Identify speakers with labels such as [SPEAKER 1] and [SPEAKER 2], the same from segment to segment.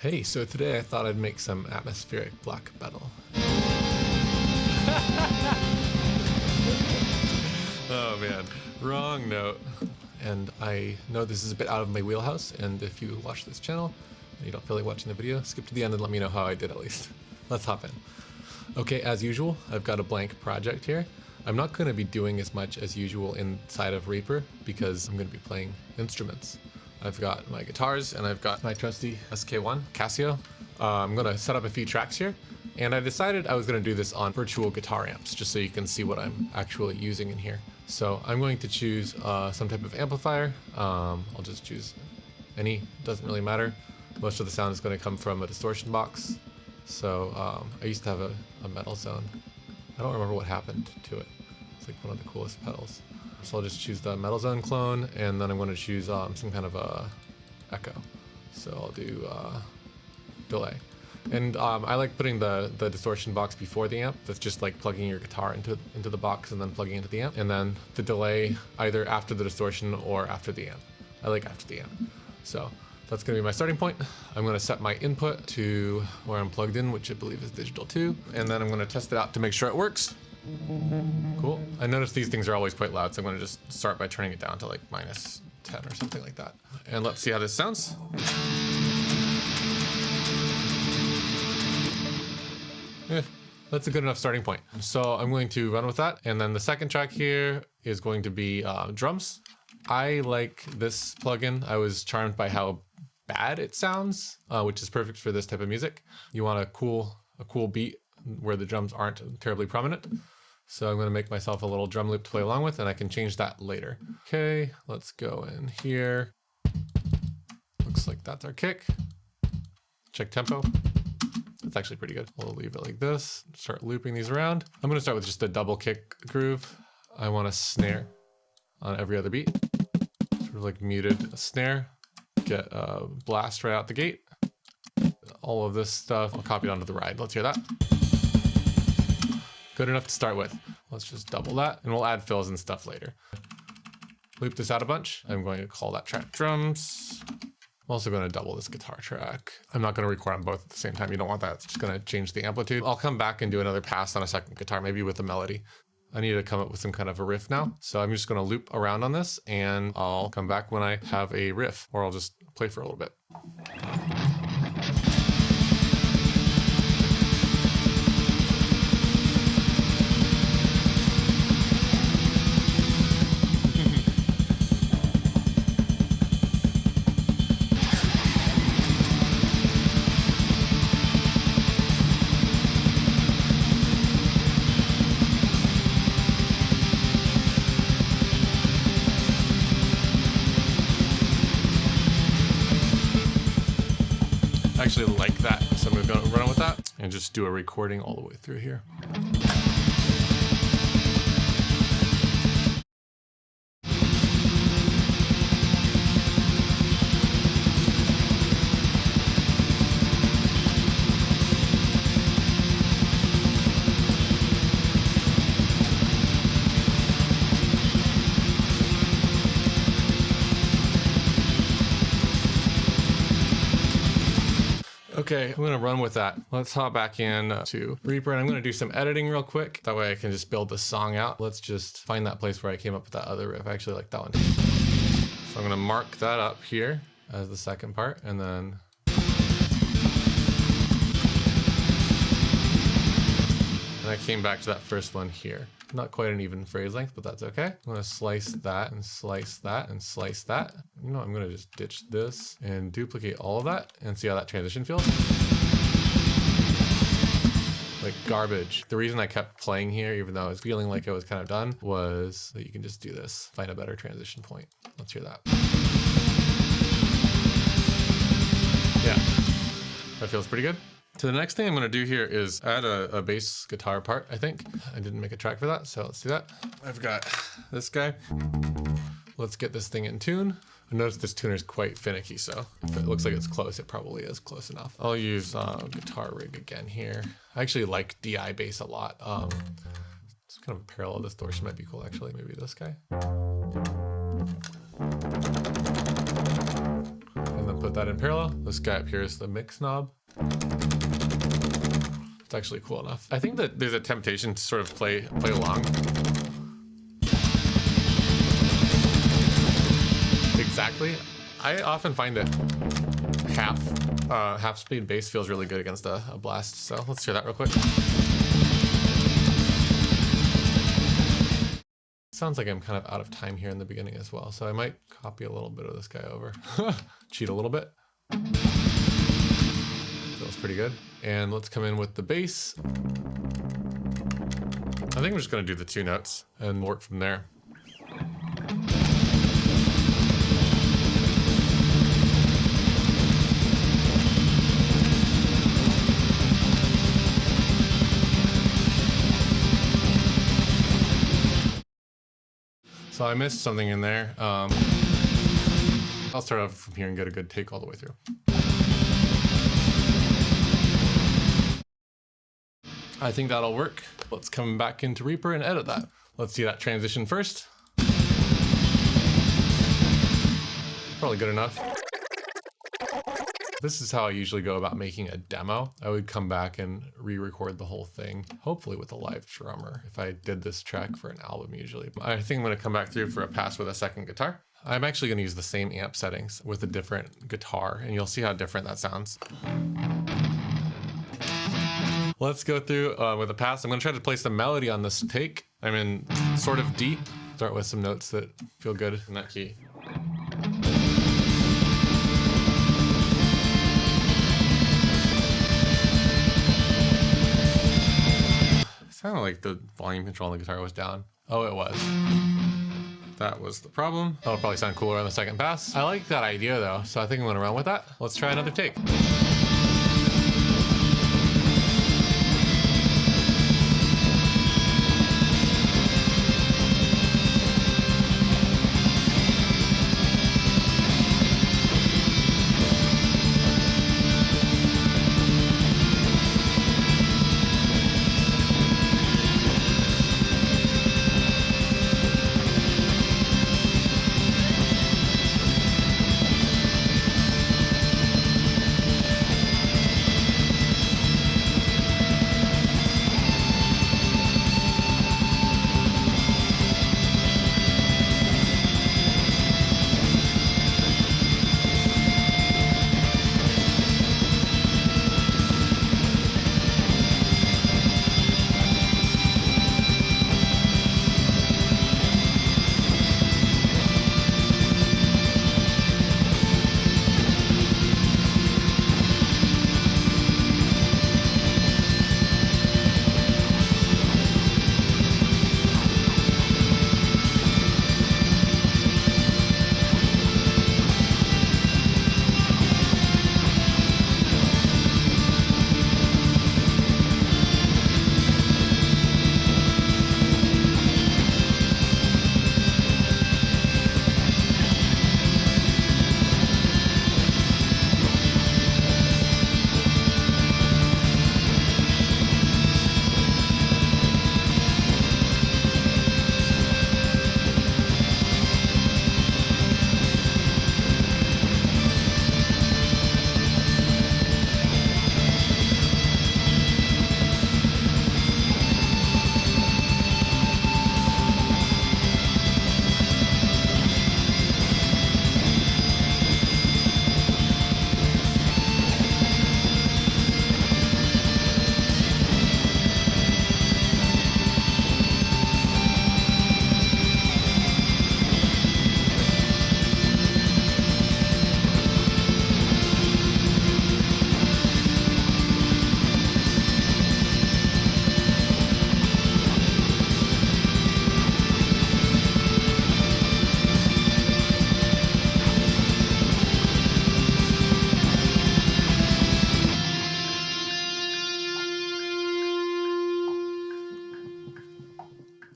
[SPEAKER 1] Hey, so today I thought I'd make some atmospheric black metal. Oh man, wrong note. And I know this is a bit out of my wheelhouse, and if you watch this channel and you don't feel like watching the video, skip to the end and let me know how I did at least. Let's hop in. Okay, as usual, I've got a blank project here. I'm not going to be doing as much as usual inside of Reaper because I'm going to be playing instruments. I've got my guitars and I've got my trusty SK-1 Casio. I'm going to set up a few tracks here, and I decided I was going to do this on virtual guitar amps just so you can see what I'm actually using in here. So I'm going to choose some type of amplifier. I'll just choose any, doesn't really matter. Most of the sound is going to come from a distortion box. So I used to have a metal zone. I don't remember what happened to it. It's like one of the coolest pedals. So I'll just choose the metal zone clone, and then I'm going to choose some kind of a echo. So I'll do delay. And I like putting the distortion box before the amp. That's just like plugging your guitar into the box and then plugging into the amp. And then the delay either after the distortion or after the amp. I like after the amp. So that's going to be my starting point. I'm going to set my input to where I'm plugged in, which I believe is digital 2. And then I'm going to test it out to make sure it works. Cool. I notice these things are always quite loud, so I'm going to just start by turning it down to like -10 or something like that. And let's see how this sounds. That's a good enough starting point. So I'm going to run with that. And then the second track here is going to be drums. I like this plugin. I was charmed by how bad it sounds, which is perfect for this type of music. You want a cool beat where the drums aren't terribly prominent. So I'm going to make myself a little drum loop to play along with, and I can change that later. Okay, let's go in here. Looks like that's our kick. Check tempo. That's actually pretty good. We'll leave it like this. Start looping these around. I'm going to start with just a double kick groove. I want a snare on every other beat. Sort of like muted snare. Get a blast right out the gate. All of this stuff, I'll copy it onto the ride. Let's hear that. Good enough to start with. Let's just double that, and we'll add fills and stuff later. Loop this out a bunch. I'm going to call that track drums. I'm also going to double this guitar track. I'm not going to record on both at the same time. You don't want that. It's just going to change the amplitude. I'll come back and do another pass on a second guitar, maybe with a melody. I need to come up with some kind of a riff now. So I'm just going to loop around on this, and I'll come back when I have a riff, or I'll just play for a little bit. I actually like that, so I'm going to run with that and just do a recording all the way through here. Okay, I'm gonna run with that. Let's hop back in to Reaper, and I'm gonna do some editing real quick. That way I can just build the song out. Let's just find that place where I came up with that other riff. I actually like that one. So I'm gonna mark that up here as the second part, and then I came back to that first one here. Not quite an even phrase length, but that's okay. I'm gonna slice that and slice that and slice that. You know, I'm gonna just ditch this and duplicate all of that and see how that transition feels. Like garbage. The reason I kept playing here, even though I was feeling like I was kind of done, was that you can just do this. Find a better transition point. Let's hear that. Yeah, that feels pretty good. So the next thing I'm going to do here is add a bass guitar part, I think. I didn't make a track for that, so let's do that. I've got this guy. Let's get this thing in tune. I noticed this tuner is quite finicky, so if it looks like it's close, it probably is close enough. I'll use guitar rig again here. I actually like DI bass a lot. It's kind of a parallel distortion might be cool, actually. Maybe this guy. want to put that in parallel. This guy up here is the mix knob. It's actually cool enough. I think that there's a temptation to sort of play along. Exactly. I often find that half speed bass feels really good against a blast. So let's hear that real quick. Sounds like I'm kind of out of time here in the beginning as well, so I might copy a little bit of this guy over. Cheat a little bit. Feels pretty good. And let's come in with the bass. I think we're just going to do the 2 notes and work from there. So I missed something in there. I'll start off from here and get a good take all the way through. I think that'll work. Let's come back into Reaper and edit that. Let's see that transition first. Probably good enough. This is how I usually go about making a demo. I would come back and re-record the whole thing, hopefully with a live drummer, if I did this track for an album usually. I think I'm gonna come back through for a pass with a second guitar. I'm actually gonna use the same amp settings with a different guitar, and you'll see how different that sounds. Let's go through with a pass. I'm gonna try to place the melody on this take. I'm in sort of D. Start with some notes that feel good in that key. Sounded like the volume control on the guitar was down. Oh, it was. That was the problem. That'll probably sound cooler on the second pass. I like that idea though, so I think I'm gonna run with that. Let's try another take.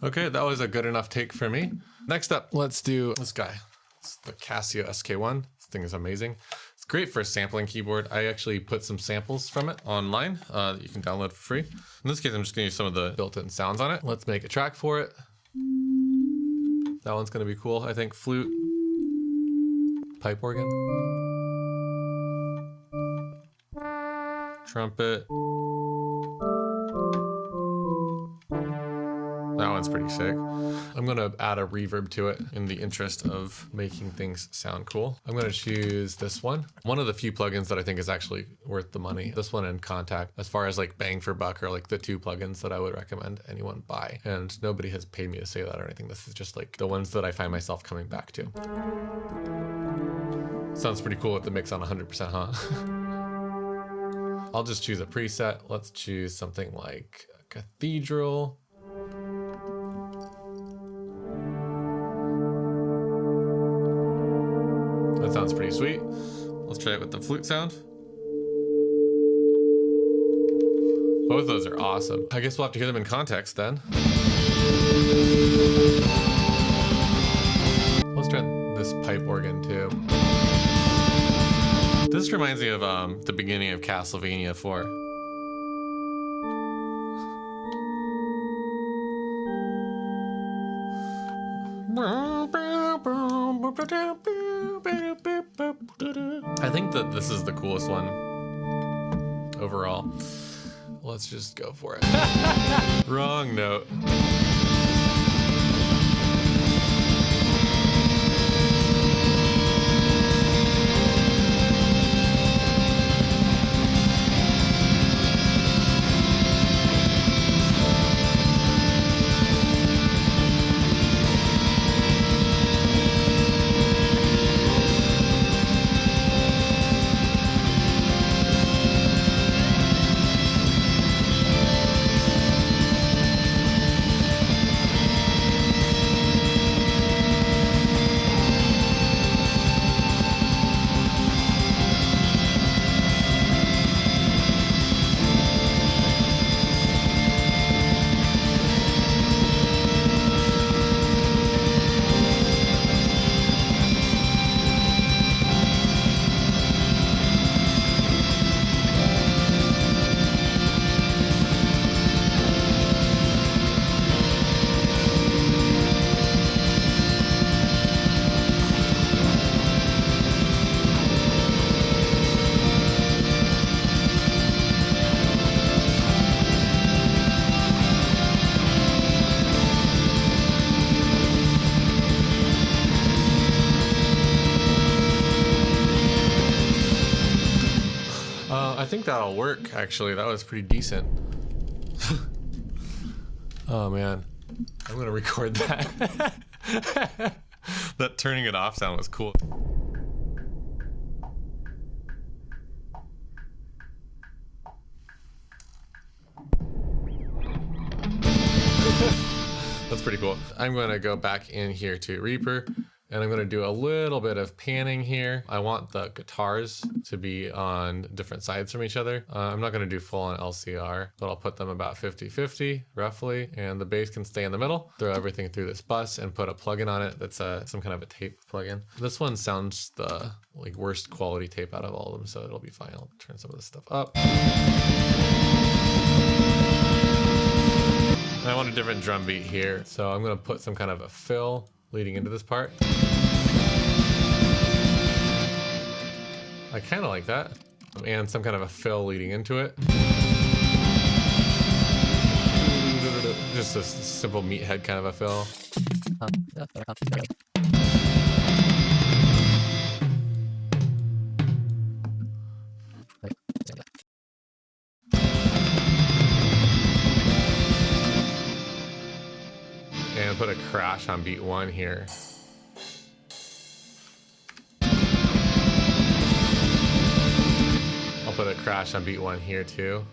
[SPEAKER 1] Okay, that was a good enough take for me. Next up, let's do this guy. It's the Casio SK-1. This thing is amazing. It's great for a sampling keyboard. I actually put some samples from it online that you can download for free. In this case, I'm just gonna use some of the built-in sounds on it. Let's make a track for it. That one's gonna be cool. I think flute, pipe organ. trumpet. That one's pretty sick. I'm gonna add a reverb to it in the interest of making things sound cool. I'm gonna choose this one. One of the few plugins that I think is actually worth the money. This one and Contact, as far as like bang for buck, are like the two plugins that I would recommend anyone buy. And nobody has paid me to say that or anything. This is just like the ones that I find myself coming back to. Sounds pretty cool with the mix on 100%, huh? I'll just choose a preset. Let's choose something like a Cathedral. That sounds pretty sweet. Let's try it with the flute sound. Both of those are awesome. I guess we'll have to hear them in context then. Let's try this pipe organ too. This reminds me of the beginning of Castlevania 4. I think that this is the coolest one overall. Let's just go for it. Wrong note. I think that'll work, actually. That was pretty decent. Oh, man. I'm gonna record that. That turning it off sound was cool. That's pretty cool. I'm gonna go back in here to Reaper, and I'm gonna do a little bit of panning here. I want the guitars to be on different sides from each other. I'm not gonna do full on LCR, but I'll put them about 50-50 roughly, and the bass can stay in the middle. Throw everything through this bus and put a plugin on it that's some kind of a tape plugin. This one sounds the like worst quality tape out of all of them, so it'll be fine. I'll turn some of this stuff up. And I want a different drum beat here, so I'm gonna put some kind of a fill leading into this part. I kind of like that. And some kind of a fill leading into it. Just a simple meathead kind of a fill. And put a crash on beat 1 here. I'll put a crash on beat 1 here too.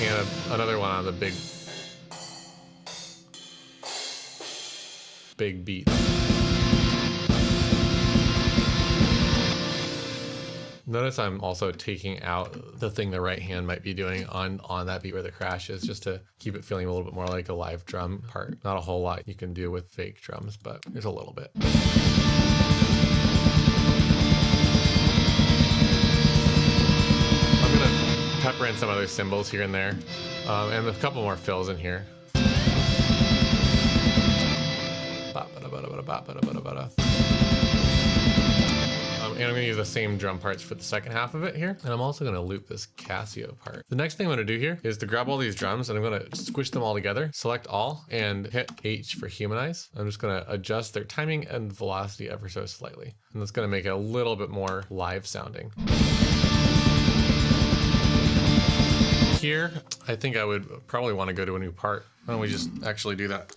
[SPEAKER 1] And another one on the big beat. Notice I'm also taking out the thing the right hand might be doing on that beat where the crash is, just to keep it feeling a little bit more like a live drum part. Not a whole lot you can do with fake drums, but there's a little bit. I'm gonna pepper in some other cymbals here and there, and a couple more fills in here. Ba-ba-da-ba-da-ba-da-ba-da-ba-da. And I'm gonna use the same drum parts for the second half of it here. And I'm also gonna loop this Casio part. The next thing I'm gonna do here is to grab all these drums and I'm gonna squish them all together, select all, and hit H for humanize. I'm just gonna adjust their timing and velocity ever so slightly. And that's gonna make it a little bit more live sounding. Here, I think I would probably want to go to a new part. Why don't we just actually do that?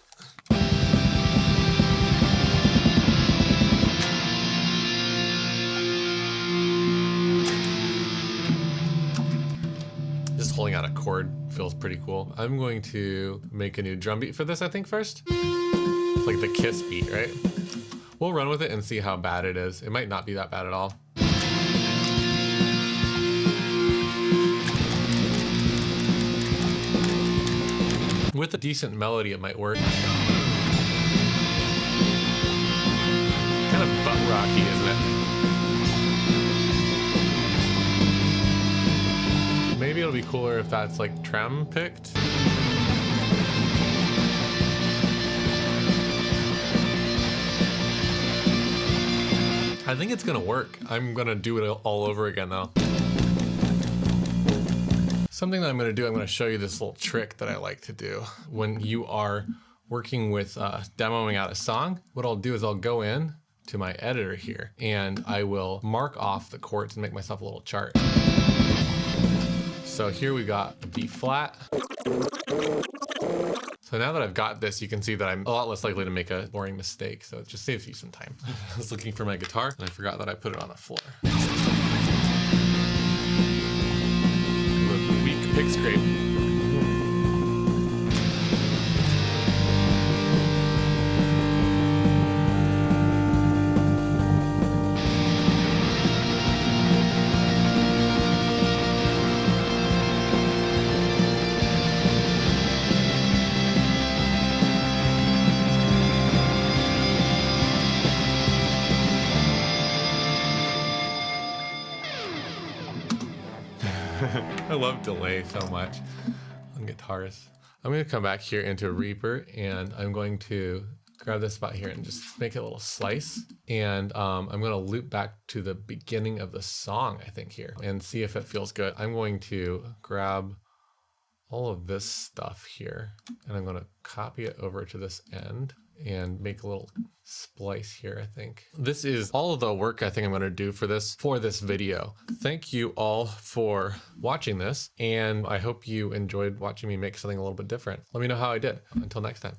[SPEAKER 1] Just holding out a chord feels pretty cool. I'm going to make a new drum beat for this, I think, first. It's like the Kiss beat, right? We'll run with it and see how bad it is. It might not be that bad at all. With a decent melody, it might work. Kind of butt rocky, isn't it? Maybe it'll be cooler if that's like trem picked. I think it's gonna work. I'm gonna do it all over again though. Something that I'm going to do, I'm going to show you this little trick that I like to do when you are working with demoing out a song. What I'll do is I'll go in to my editor here and I will mark off the chords and make myself a little chart. So here we got B flat. So now that I've got this, you can see that I'm a lot less likely to make a boring mistake. So it just saves you some time. I was looking for my guitar and I forgot that I put it on the floor. Pick scrape. I love delay so much on guitars. I'm going to come back here into Reaper and I'm going to grab this spot here and just make it a little slice. And I'm going to loop back to the beginning of the song, I think, here and see if it feels good. I'm going to grab all of this stuff here and I'm going to copy it over to this end and make a little splice here, I think. This is all of the work I think I'm going to do for this video. Thank you all for watching this, and I hope you enjoyed watching me make something a little bit different. Let me know how I did. Until next time,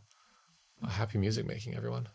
[SPEAKER 1] happy music making, everyone.